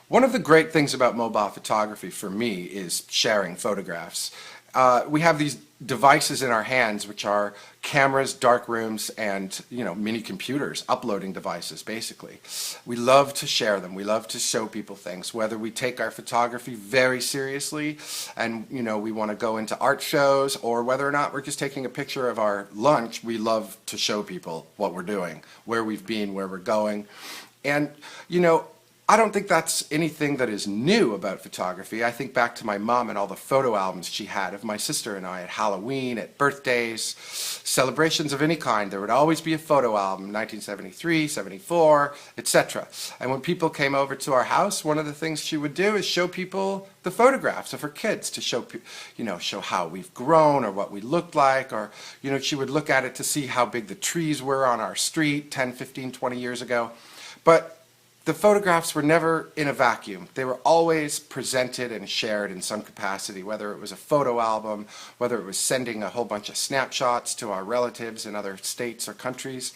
One of the great things about mobile photography for me is sharing photographs. We have these devices in our hands which are cameras, dark rooms, and mini computers, uploading devices basically. We love to share them. We love to show people things, whether we take our photography very seriously and we want to go into art shows, or whether or not we're just taking a picture of our lunch. We love to show people what we're doing, where we've been, where we're going. And I don't think that's anything that is new about photography. I think back to my mom and all the photo albums she had of my sister and I at Halloween, at birthdays, celebrations of any kind. There would always be a photo album, 1973, 74, etc. And when people came over to our house, one of the things she would do is show people the photographs of her kids to show, show how we've grown or what we looked like, or, she would look at it to see how big the trees were on our street 10, 15, 20 years ago. But the photographs were never in a vacuum. They were always presented and shared in some capacity, whether it was a photo album, whether it was sending a whole bunch of snapshots to our relatives in other states or countries.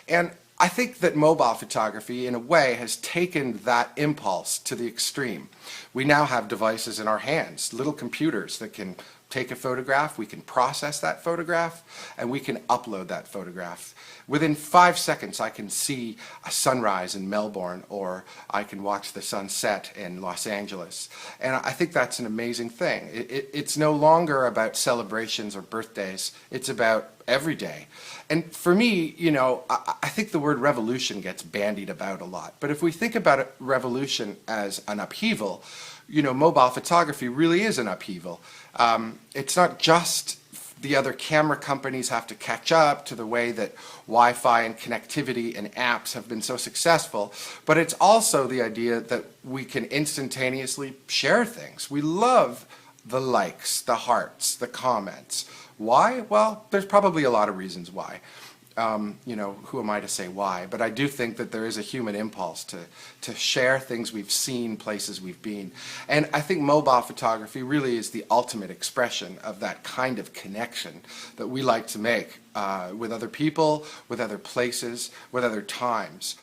And I think that mobile photography, in a way, has taken that impulse to the extreme. We now have devices in our hands, little computers that can take a photograph, we can process that photograph, and we can upload that photograph. Within 5 seconds, I can see a sunrise in Melbourne, or I can watch the sunset in Los Angeles. And I think that's an amazing thing. It's no longer about celebrations or birthdays. It's about every day. And for me, I think the word revolution gets bandied about a lot. But if we think about revolution as an upheaval, mobile photography really is an upheaval. It's not just the other camera companies have to catch up to the way that Wi-Fi and connectivity and apps have been so successful, but it's also the idea that we can instantaneously share things. We love the likes, the hearts, the comments. Why? Well, there's probably a lot of reasons why. Who am I to say why? But I do think that there is a human impulse to share things we've seen, places we've been. And I think mobile photography really is the ultimate expression of that kind of connection that we like to make with other people, with other places, with other times.